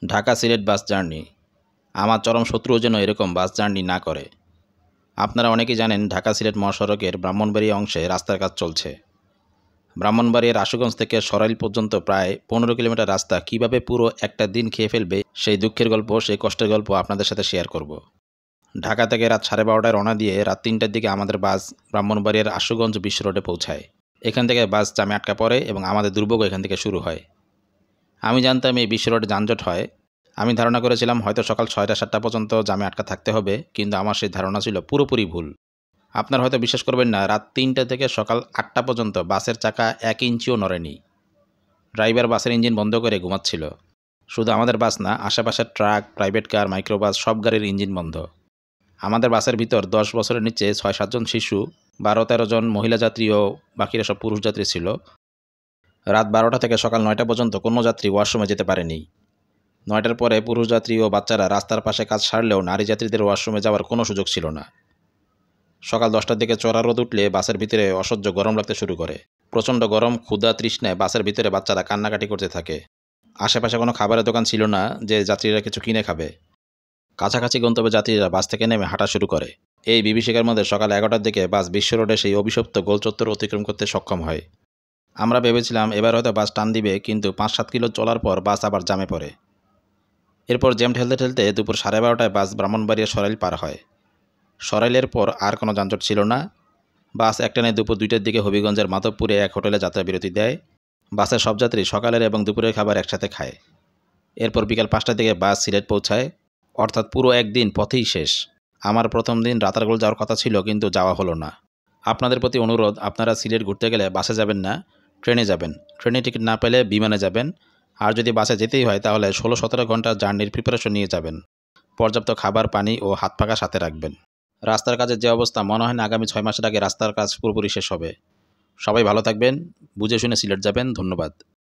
Dhaka Sylhet bus journey. আমার চরম শত্রুও যেন এরকম বাস জার্নি না করে। আপনারা অনেকেই জানেন ঢাকা সিলেট মহাসড়কের ব্রাহ্মণবাড়িয়া অংশে রাস্তার কাজ চলছে। ব্রাহ্মণবাড়িয়ার আশুগঞ্জ থেকে সরাইল পর্যন্ত প্রায় 15 কিলোমিটার রাস্তা কিভাবে পুরো একটা দিন খেয়ে ফেলবে, সেই দুঃখের গল্প, সেই কষ্টের গল্প আপনাদের সাথে শেয়ার করব। ঢাকা থেকে রাত 12:30টায় রওনা দিয়ে রাত 3টার দিকে আমাদের বাস ব্রাহ্মণবাড়িয়ার আশুগঞ্জ বিশ্ব রোডে পৌঁছায়। এখান থেকে বাস জামে আটকা পড়ে এবং আমাদের দুর্ভোগ এখান থেকে শুরু হয়। আমি জানতাম এই বিশ্ব রোডে যানজট হয়। আমি ধারণা করেছিলাম হয়তো সকাল 6টা-7টা পর্যন্ত জামে আটকা থাকতে হবে, কিন্তু আমার সেই ধারণা ছিল পুরোপুরি ভুল। আপনারা হয়তো বিশ্বাস করবেন না, রাত 3টা থেকে সকাল 8টা পর্যন্ত বাসের চাকা 1 ইঞ্চিও নড়েনি। ড্রাইভার বাসের ইঞ্জিন বন্ধ করে ঘুমাচ্ছিল। শুধু আমাদের বাস না, আশেপাশের ট্রাক, প্রাইভেট কার, মাইক্রোবাস সব গাড়ির ইঞ্জিন বন্ধ। আমাদের বাসের ভিতর 10 বছরের নিচে 6-7 জন শিশু, 12-13 জন মহিলা যাত্রী ও বাকিরা সব পুরুষ যাত্রী ছিল। রাত 12টা থেকে সকাল 9টা পর্যন্ত কোনো যাত্রী ওয়াশরুমে যেতে পারেনি। 9টার পরে পুরুষ যাত্রী ও বাচ্চারা রাস্তার পাশে কাজ সারলেও নারী যাত্রীদের ওয়াশরুমে যাওয়ার কোনো সুযোগ ছিল না। সকাল 10টার দিকে চড়া রোদ উঠলে বাসের ভিতরে অসহ্য গরম লাগতে শুরু করে। প্রচণ্ড গরম, ক্ষুধা, তৃষ্ণায় বাসের ভিতরে বাচ্চারা কান্নাকাটি করতে থাকে। আশেপাশে কোনো খাবারের দোকান ছিল না যে যাত্রীরা কিছু কিনে খাবে। কাছাকাছি গন্তব্যে যাত্রীরা বাস থেকে নেমে হাঁটা শুরু করে। এই বিভীষিকার মধ্যে সকাল 11টার দিকে বাস বিশ্ব রোডে সেই অভিশপ্ত গোলচত্বর অতিক্রম করতে সক্ষম হয়। আমরা ভেবেছিলাম এবার হয়তো বাস টান দিবে, কিন্তু 5-7 কিলো চলার পর বাস আবার জামে পড়ে। এরপর জ্যাম ঠেলতে ঠেলতে দুপুর 12:30টায় বাস ব্রাহ্মণবাড়িয়া সরাইল পার হয়। সরাইলের পর আর কোনো যানজট ছিল না। বাস একটানে দুপুর 2টার দিকে হবিগঞ্জের মাধবপুরে এক হোটেলে যাত্রা বিরতি দেয়। বাসের সব যাত্রী সকালের এবং দুপুরের খাবার একসাথে খায়। এরপর বিকাল 5টার দিকে বাস সিলেট পৌঁছায়। অর্থাৎ পুরো একদিন পথেই শেষ। আমার প্রথম দিন রাতারগুল যাওয়ার কথা ছিল, কিন্তু যাওয়া হলো না। আপনাদের প্রতি অনুরোধ, আপনারা সিলেট ঘুরতে গেলে বাসে যাবেন না, ট্রেনে যাবেন। ট্রেনে টিকিট না পেলে বিমানে যাবেন। আর যদি বাসে যেতেই হয় তাহলে 16-17 ঘন্টা জার্নির প্রিপারেশন নিয়ে যাবেন। পর্যাপ্ত খাবার, পানি ও হাত পাখা সাথে রাখবেন। রাস্তার কাজের যে অবস্থা, মনে হয় না আগামী 6 মাসের আগে রাস্তার কাজ পুরোপুরি শেষ হবে। সবাই ভালো থাকবেন, বুঝে শুনে সিলেট যাবেন। ধন্যবাদ।